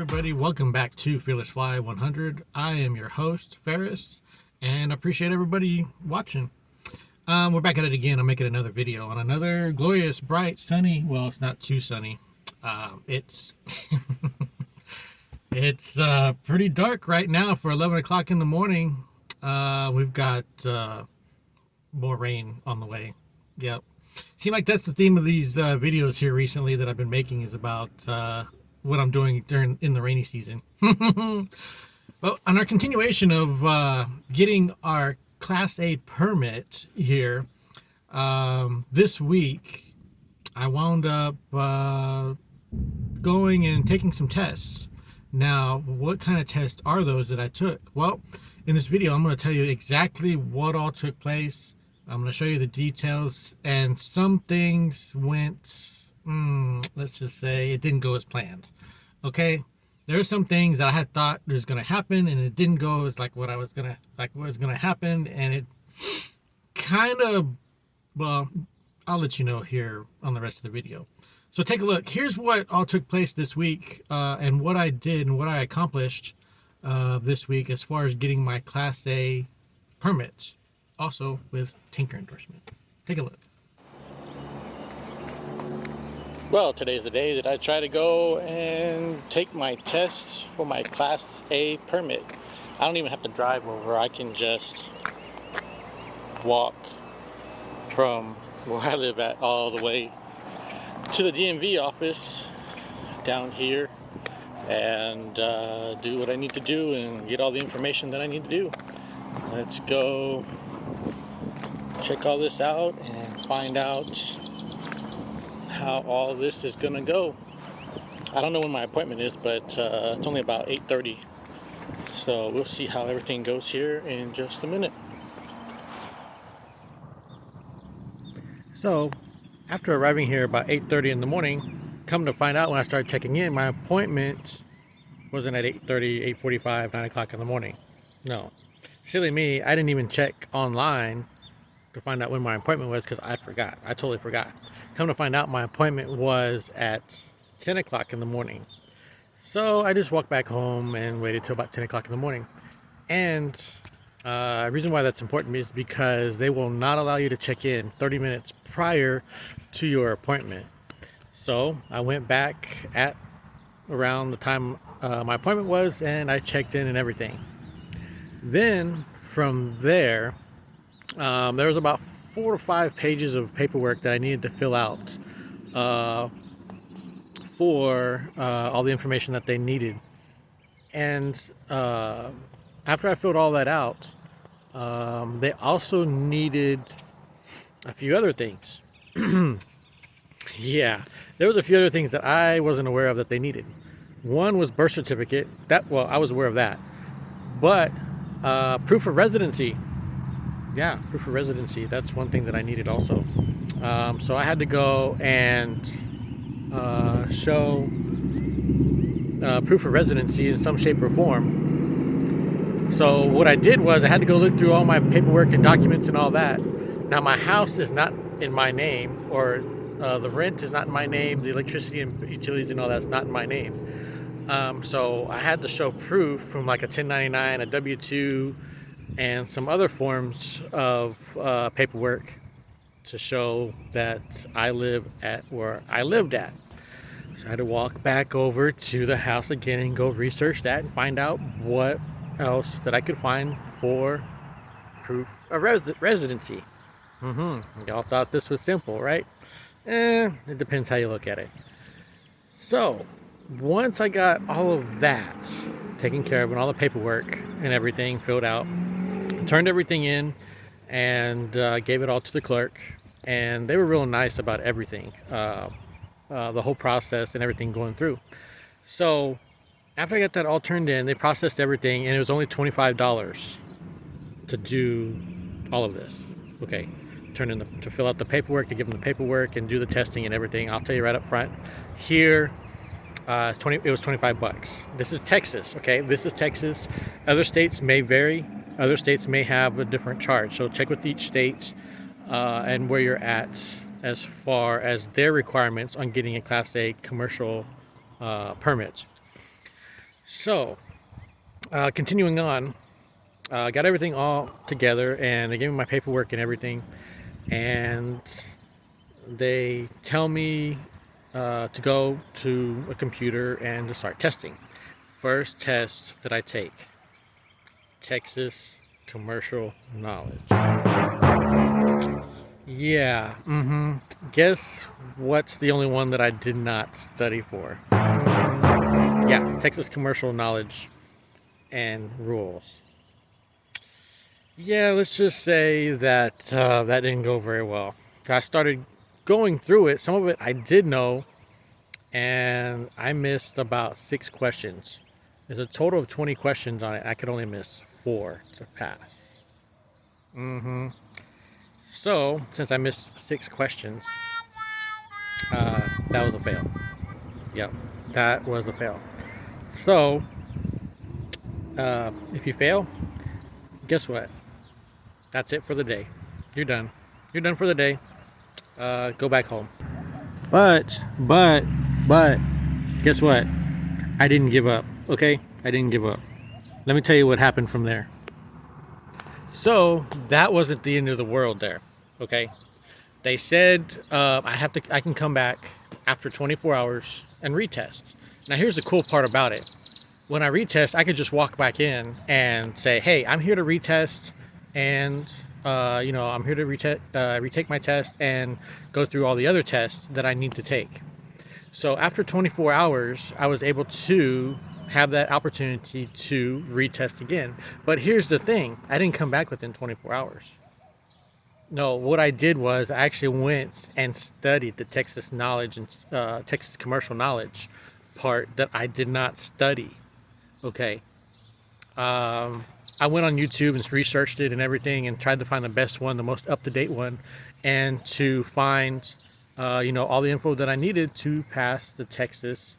everybody, welcome back to Fearless Fly 100. I am your host, Ferris, and I appreciate everybody watching. We're back at it again. I'm making another video on another glorious, bright, sunny, well, it's not too sunny. It's it's pretty dark right now for 11 o'clock in the morning. We've got more rain on the way. Yep. Seems like that's the theme of these videos here recently that I've been making, is about what I'm doing in the rainy season. Well, on our continuation of getting our Class A permit here, this week I wound up going and taking some tests. Now, what kind of tests are those that I took? Well, in this video, I'm going to tell you exactly what all took place. I'm going to show you the details, and some things went, let's just say it didn't go as planned. Okay, there are some things that I had thought was going to happen, and it didn't go as what was going to happen, and it kind of, well, I'll let you know here on the rest of the video. So take a look. Here's what all took place this week, and what I did and what I accomplished this week as far as getting my Class A permit, also with Tinker endorsement. Take a look. Well, today's the day that I try to go and take my test for my Class A permit. I don't even have to drive over. I can just walk from where I live at all the way to the DMV office down here and do what I need to do and get all the information that I need to do. Let's go check all this out and find out how all this is gonna go. I don't know when my appointment is, but it's only about 8:30, so we'll see how everything goes here in just a minute. So after arriving here about 8:30 in the morning, come to find out when I started checking in, my appointment wasn't at 8:30, 8:45, 9 o'clock in the morning. No, silly me, I didn't even check online to find out when my appointment was, because I forgot. I totally forgot. Come to find out, my appointment was at 10 o'clock in the morning. So I just walked back home and waited till about 10 o'clock in the morning. And the reason why that's important is because they will not allow you to check in 30 minutes prior to your appointment. So I went back at around the time my appointment was, and I checked in and everything. Then from there, there was about 4 to 5 pages of paperwork that I needed to fill out for all the information that they needed. And after I filled all that out, they also needed a few other things. Yeah, there was a few other things that I wasn't aware of that they needed. One was birth certificate. Well, I was aware of that. But proof of residency. Yeah, proof of residency. That's one thing that I needed also. So I had to go and show proof of residency in some shape or form. So what I did was I had to go look through all my paperwork and documents and all that. Now my house is not in my name, or the rent is not in my name, the electricity and utilities and all that's not in my name. So I had to show proof from like a 1099, a W-2, and some other forms of paperwork to show that I live at where I lived at. So I had to walk back over to the house again and go research that and find out what else that I could find for proof of residency. Y'all thought this was simple, right? It depends how you look at it. So once I got all of that taken care of and all the paperwork and everything filled out, turned everything in, and gave it all to the clerk, and they were real nice about everything, the whole process and everything going through. So after I got that all turned in, they processed everything, and it was only $25 to do all of this. Okay, to fill out the paperwork, to give them the paperwork and do the testing and everything. I'll tell you right up front here, it was $25. This is Texas. Okay, this is Texas. Other states may vary. Other states may have a different charge, so check with each state and where you're at as far as their requirements on getting a Class A commercial permit. So, continuing on, got everything all together, and they gave me my paperwork and everything, and they tell me to go to a computer and to start testing. First test that I take, Texas commercial knowledge. Yeah, Guess what's the only one that I did not study for? Yeah, Texas commercial knowledge and rules. Yeah, let's just say that that didn't go very well. I started going through it. Some of it I did know, and I missed about 6 questions. There's a total of 20 questions on it. I could only miss 4 to pass. So, since I missed 6 questions, that was a fail. Yep, that was a fail. So, if you fail, guess what? That's it for the day. You're done. You're done for the day. Go back home. But, guess what? I didn't give up. Okay, I didn't give up. Let me tell you what happened from there. So that wasn't the end of the world there. Okay, they said I can come back after 24 hours and retest. Now here's the cool part about it. When I retest, I could just walk back in and say, "Hey, I'm here to retest, and I'm here to retake my test and go through all the other tests that I need to take." So after 24 hours, I was able to have that opportunity to retest again. But here's the thing: I didn't come back within 24 hours. No, what I did was I actually went and studied the Texas knowledge and Texas commercial knowledge part that I did not study. Okay. I went on YouTube and researched it and everything and tried to find the best one, the most up-to-date one, and to find, all the info that I needed to pass the Texas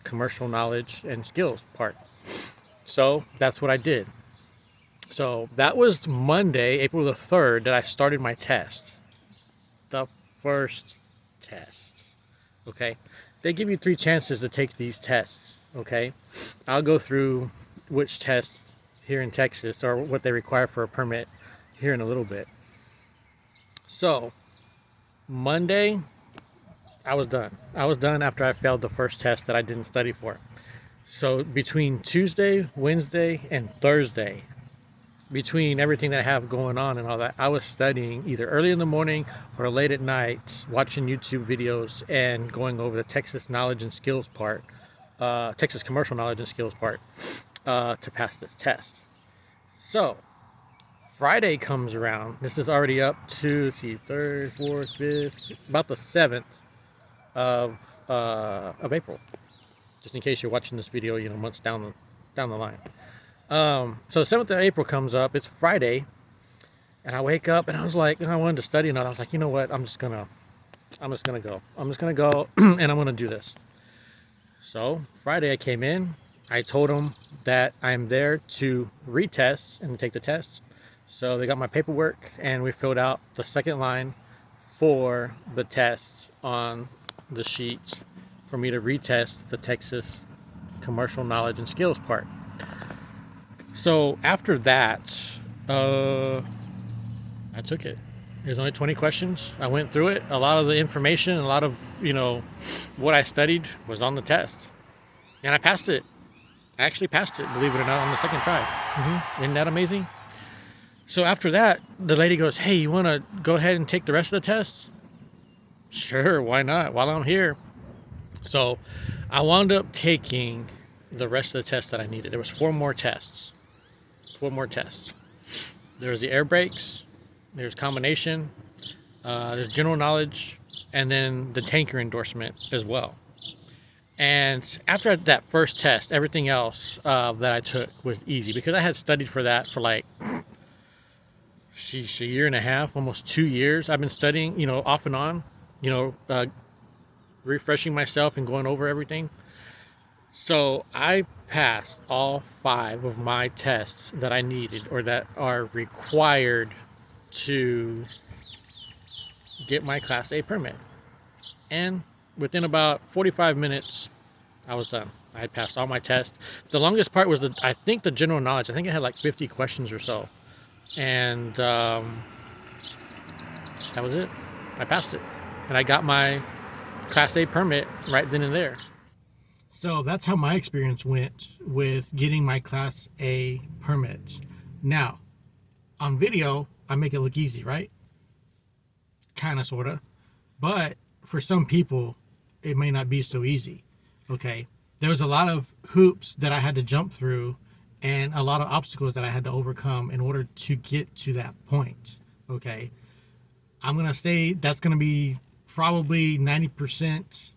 commercial knowledge and skills part. So that's what I did. So that was Monday, April the 3rd, that I started my test. The first test. Okay. They give you 3 chances to take these tests. Okay. I'll go through which tests here in Texas or what they require for a permit here in a little bit. So Monday, I was done. I was done after I failed the first test that I didn't study for. So between Tuesday, Wednesday, and Thursday, between everything that I have going on and all that, I was studying either early in the morning or late at night, watching YouTube videos and going over the Texas knowledge and skills part, Texas commercial knowledge and skills part, to pass this test. So Friday comes around. This is already up to, let's see, 3rd, 4th, 5th, about the 7th of April. Just in case you're watching this video, months down the line. So the 7th of April comes up. It's Friday, and I wake up and I was like, I wanted to study, and I was like, you know what? I'm just gonna go. I'm just gonna go, and I'm gonna do this. So Friday I came in. I told them that I'm there to retest and take the tests. So they got my paperwork, and we filled out the second line for the tests on the sheet for me to retest the Texas commercial knowledge and skills part. So after that, I took it. There's only 20 questions. I went through it. A lot of the information, a lot of, what I studied was on the test. And I passed it. I actually passed it, believe it or not, on the second try. Isn't that amazing? So after that, the lady goes, "Hey, you want to go ahead and take the rest of the tests?" Sure, why not? While I'm here. So I wound up taking the rest of the tests that I needed. There was 4 more tests. 4 more tests. There's the air brakes, there's combination, there's general knowledge, and then the tanker endorsement as well. And after that first test, everything else that I took was easy because I had studied for that for like, a year and a half, almost 2 years. I've been studying, off and on, refreshing myself and going over everything. So I passed all 5 of my tests that I needed or that are required to get my Class A permit. And within about 45 minutes, I was done. I passed all my tests. The longest part was, I think, the general knowledge. I think it had like 50 questions or so. And that was it. I passed it. And I got my Class A permit right then and there. So that's how my experience went with getting my Class A permit. Now, on video, I make it look easy, right? Kind of, sort of. But for some people, it may not be so easy. Okay. There was a lot of hoops that I had to jump through and a lot of obstacles that I had to overcome in order to get to that point. Okay. I'm going to say that's going to be probably 90%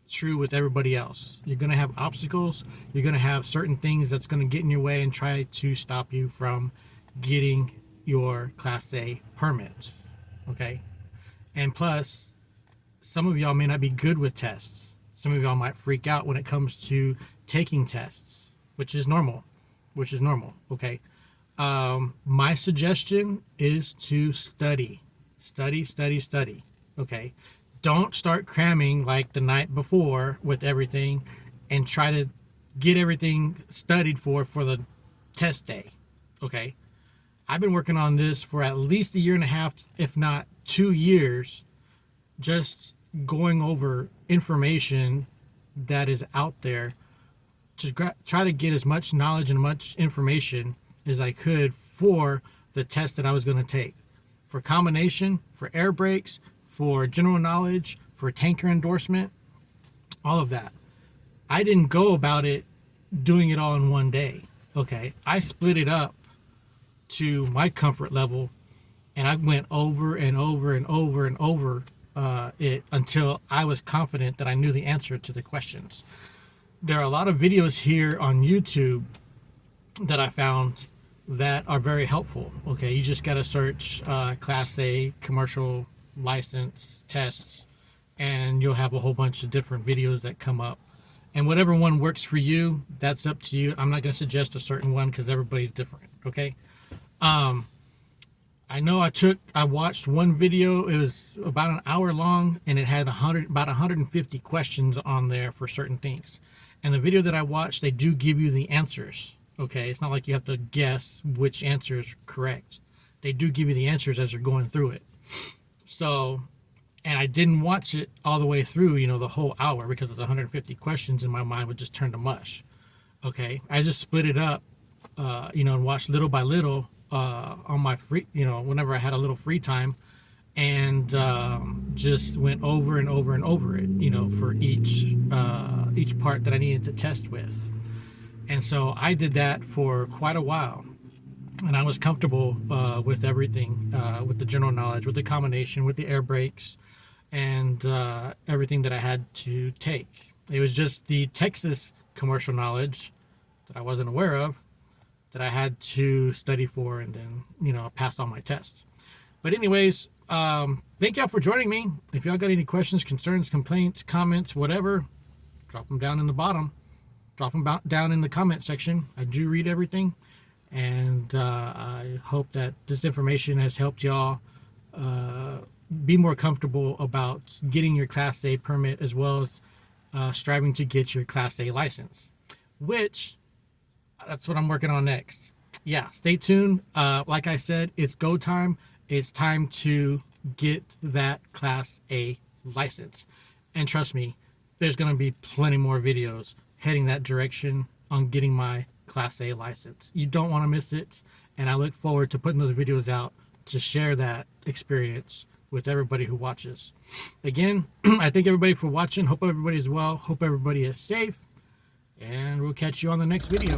true with everybody else. You're going to have obstacles. You're going to have certain things that's going to get in your way and try to stop you from getting your Class A permit. Okay. And plus, some of y'all may not be good with tests. Some of y'all might freak out when it comes to taking tests, which is normal. Okay. My suggestion is to study. Okay. Don't start cramming like the night before with everything and try to get everything studied for the test day. Okay. I've been working on this for at least a year and a half, if not 2 years, just going over information that is out there to try to get as much knowledge and much information as I could for the test that I was going to take. For combination, for air brakes, for general knowledge, for tanker endorsement, all of that. I didn't go about it doing it all in one day. Okay. I split it up to my comfort level, and I went over and over and over and over it until I was confident that I knew the answer to the questions. There are a lot of videos here on YouTube that I found that are very helpful. Okay, you just got to search Class A commercial license tests, and you'll have a whole bunch of different videos that come up. And whatever one works for you, that's up to you. I'm not going to suggest a certain one because everybody's different. Okay. I know I watched one video. It was about an hour long, and it had about 150 questions on there for certain things. And the video that I watched, they do give you the answers. Okay, it's not like you have to guess which answer is correct. They do give you the answers as you're going through it. So, and I didn't watch it all the way through, the whole hour, because it's 150 questions and my mind would just turn to mush. Okay, I just split it up, and watched little by little on my free, whenever I had a little free time, and just went over and over and over it, for each part that I needed to test with. And so I did that for quite a while, and I was comfortable with everything, with the general knowledge, with the combination, with the air brakes, and everything that I had to take. It was just the Texas commercial knowledge that I wasn't aware of that I had to study for, and then, pass all my tests. But anyways, thank y'all for joining me. If y'all got any questions, concerns, complaints, comments, whatever, drop them down in the bottom. Drop them down in the comment section. I do read everything, and I hope that this information has helped y'all be more comfortable about getting your Class A permit, as well as striving to get your Class A license, which that's what I'm working on next. Yeah, stay tuned. Like I said, it's go time. It's time to get that Class A license. And trust me, there's going to be plenty more videos heading that direction on getting my Class A license. You don't want to miss it. And I look forward to putting those videos out to share that experience with everybody who watches. Again, I thank everybody for watching. Hope everybody is well. Hope everybody is safe. And we'll catch you on the next video.